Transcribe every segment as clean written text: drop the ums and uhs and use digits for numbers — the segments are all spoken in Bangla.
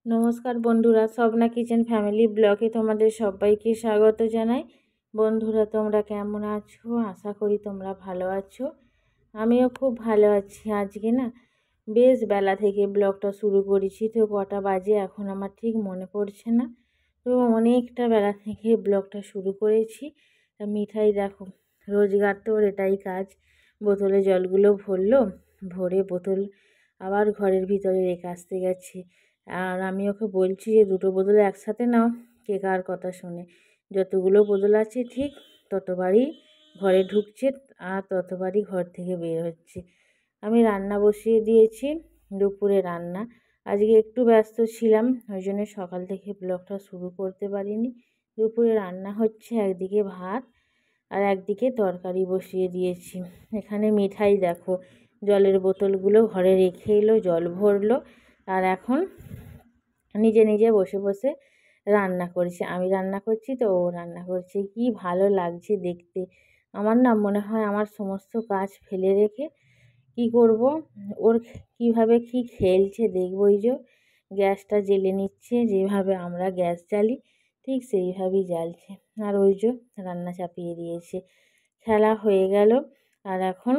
নমস্কার বন্ধুরা, স্বপ্না কিচেন ফ্যামিলি ব্লগে তোমাদের সবাইকে স্বাগত জানাই। বন্ধুরা, তোমরা কেমন আছো? আশা করি তোমরা ভালো আছো। আমিও খুব ভালো আছি। আজকে না বেশ বেলা থেকে ব্লগটা শুরু করেছি, তো কটা বাজে এখন আমার ঠিক মনে পড়ছে না। তো অনেকটা বেলা থেকে ব্লগটা শুরু করেছি। মিঠাই দেখো, রোজগার তো ওর এটাই কাজ। বোতলে জলগুলো ভরে বোতল আবার ঘরের ভিতরে রেখে আসতে গেছে। আর আমি ওকে বলছি যে দুটো বোতল একসাথে নাও। কে কার কথা শোনে? যতগুলো বোতল আছে ঠিক ততবারই ঘরে ঢুকছে আর ততবারই ঘর থেকে বের হচ্ছে। আমি রান্না বসিয়ে দিয়েছি, দুপুরে রান্না। আজকে একটু ব্যস্ত ছিলাম, ওই জন্য সকাল থেকে ব্লগটা শুরু করতে পারিনি। দুপুরে রান্না হচ্ছে, একদিকে ভাত আর একদিকে তরকারি বসিয়ে দিয়েছি। এখানে মিঠাই দেখো, জলের বোতলগুলো ঘরে রেখে এলো, জল ভরলো আর এখন নিজে নিজে বসে বসে রান্না করছে। আমি রান্না করছি তো ও রান্না করছে। কি ভালো লাগছে দেখতে। আমার না মনে হয় আমার সমস্ত কাজ ফেলে রেখে কি করব, ওর কিভাবে কি খেলছে দেখবো। ওই যে গ্যাসটা জ্বেলে নিচ্ছে, যেভাবে আমরা গ্যাস জ্বালি ঠিক সেইভাবেই জ্বালছে। আর ওই যে রান্না চাপিয়ে দিয়েছে। খেলা হয়ে গেল আর এখন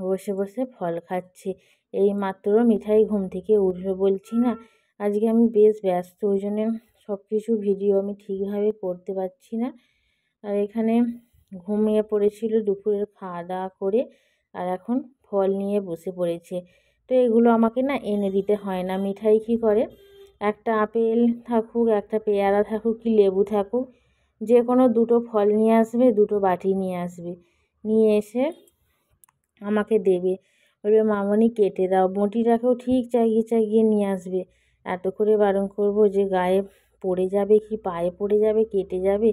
বসে বসে ফল খাচ্ছে। এই মাত্র মিঠাই ঘুম থেকে উঠলো। বলছি না আজকে আমি বেশ ব্যস্ত, ওই জন্য সব কিছু ভিডিও আমি ঠিকভাবে করতে পারছি না। আর এখানে ঘুমিয়ে পড়েছিল দুপুরের খাওয়া দাওয়া করে, আর এখন ফল নিয়ে বসে পড়েছে। তো এগুলো আমাকে না এনে দিতে হয় না। মিঠাই কী করে, একটা আপেল থাকুক, একটা পেয়ারা থাকুক, কি লেবু থাকুক, যে কোনো দুটো ফল নিয়ে আসবে, দুটো বাটি নিয়ে আসবে, নিয়ে এসে আমাকে দেবে। বলবে মামনি কেটে দাও। বটিটাকেও ঠিক চাগিয়ে চাগিয়ে নিয়ে আসবে। এত করে বারণ করব যে গায়ে পড়ে যাবে কি পায়ে পড়ে যাবে, কেটে যাবে।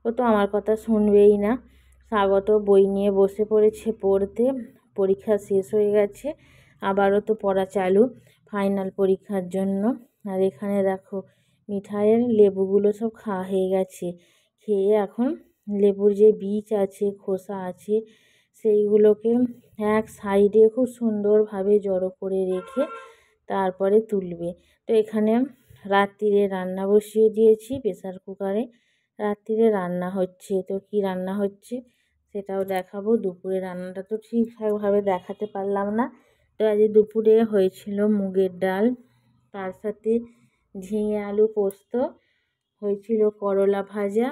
ও তো আমার কথা শুনবেই না। স্বাগত বই নিয়ে বসে পড়েছে পড়তে। পরীক্ষা শেষ হয়ে গেছে, আবারও তো পড়া চালু ফাইনাল পরীক্ষার জন্য। আর এখানে দেখো মিঠাইয়ের লেবুগুলো সব খাওয়া হয়ে গেছে। খেয়ে এখন লেবুর যে বীজ আছে, খোসা আছে, সেইগুলোকে এক সাইডে খুব সুন্দরভাবে জড়ো করে রেখে তারপরে তুলবে। তো এখানে রাত্রিরে রান্না বসিয়ে দিয়েছি প্রেসার কুকারে। রাত্রিরে রান্না হচ্ছে, তো কি রান্না হচ্ছে সেটাও দেখাবো। দুপুরে রান্নাটা তো ঠিকঠাকভাবে দেখাতে পারলাম না। তো আজ দুপুরে হয়েছিল মুগের ডাল, তার সাথে ঝিঙে আলু পোস্ত, হয়েছিল করলা ভাজা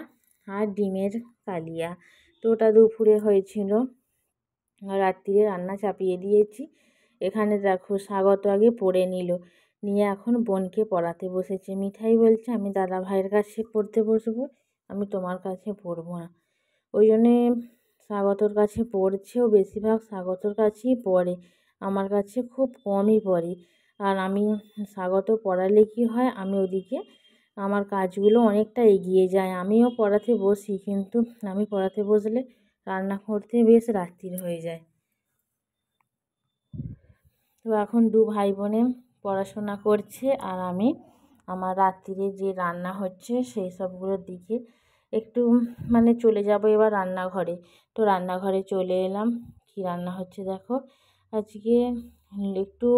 আর ডিমের কালিয়া। তো ওটা দুপুরে হয়েছিল। রাত্রিরে রান্না চাপিয়ে দিয়েছি। এখানে দেখো স্বাগত আগে পড়ে নিয়ে এখন বোনকে পড়াতে বসেছে। মিঠাই বলছে আমি দাদা ভাইয়ের কাছে পড়তে বসবো, আমি তোমার কাছে পড়বো না। ওই জন্যে স্বাগতর কাছে পড়ছেও, বেশিরভাগ স্বাগতর কাছেই পড়ে, আমার কাছে খুব কমই পড়ে। আর আমি স্বাগত পড়ালে কি হয়, আমি ওদিকে আমার কাজগুলো অনেকটা এগিয়ে যায়। আমিও পড়াতে বসি, কিন্তু আমি পড়াতে বসলে রান্না করতে বেশ রাত্রির হয়ে যায়। তো এখন দু ভাই বোনে পড়াশোনা করছে আর আমি আমার রাত্রিরে যে রান্না হচ্ছে সেই সবগুলোর দিকে একটু চলে যাব এবার রান্নাঘরে। তো রান্নাঘরে চলে এলাম। কি রান্না হচ্ছে দেখো, আজকে একটু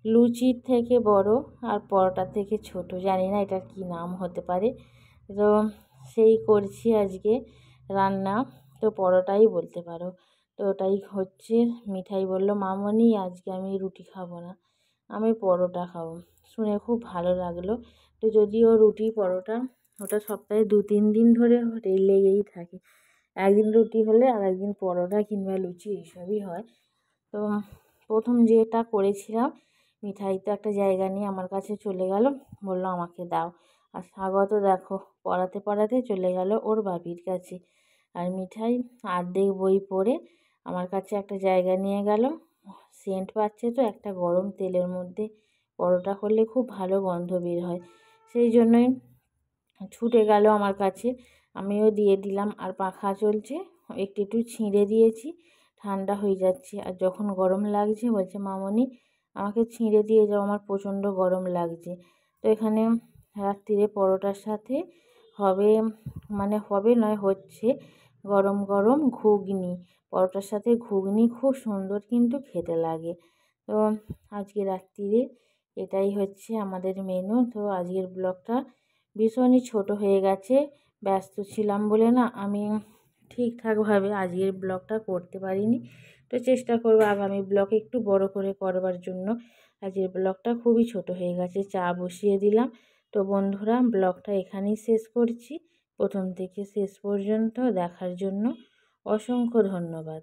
লুচির থেকে বড় আর পরোটার থেকে ছোট, জানি না এটার কি নাম হতে পারে। তো সেই করছি আজকে রান্না, তো পরোটাই বলতে পারো। তো ওটাই হচ্ছে। মিঠাই বলল মামনি আজকে আমি রুটি খাবো না, আমি পরোটা খাবো। শুনে খুব ভালো লাগলো। তো যদিও রুটি পরোটা ওটা সপ্তাহে 2-3 দিন ধরে লেগেই থাকে। একদিন রুটি হলে আর একদিন পরোটা কিংবা লুচি এইসবই হয়। তো প্রথম যেটা করেছিলাম, মিঠাই তো একটা জায়গা নিয়ে আমার কাছে চলে গেল, বলল আমাকে দাও। আর স্বাগত দেখো পড়াতে পড়াতে চলে গেল ওর বাপির কাছে। আর মিঠাই অর্ধেক বই পড়ে আমার কাছে একটা জায়গা নিয়ে গেল। সেন্ট পাচ্ছে তো, একটা গরম তেলের মধ্যে পরোটা করলে খুব ভালো গন্ধ বের হয়, সেই জন্যই ছুটে গেল আমার কাছে। আমিও দিয়ে দিলাম। আর পাখা চলছে, একটু একটু ছিঁড়ে দিয়েছি, ঠান্ডা হয়ে যাচ্ছে। আর যখন গরম লাগছে বলছে মামনি আমাকে ছিঁড়ে দিয়ে যাও, আমার প্রচণ্ড গরম লাগছে। তো এখানে রাত্রিরে পরোটার সাথে হবে, হবে নয় হচ্ছে গরম গরম ঘুগনি। পরোটার সাথে ঘুগনি খুব সুন্দর কিন্তু খেতে লাগে। তো আজকে রাত্রিরে এটাই হচ্ছে আমাদের মেনু। তো আজকের ব্লগটা ভীষণই ছোট হয়ে গেছে, ব্যস্ত ছিলাম বলে না আমি ঠিকঠাকভাবে আজকের ব্লগটা করতে পারিনি। তো চেষ্টা করব আগামী ব্লগ একটু বড় করে করবার জন্য। আজকের ব্লগটা খুবই ছোট হয়ে গেছে। চা বসিয়ে দিলাম। তো বন্ধুরা, ব্লগটা এখানেই শেষ করছি। প্রথম থেকে শেষ পর্যন্ত দেখার জন্য অসংখ্য ধন্যবাদ।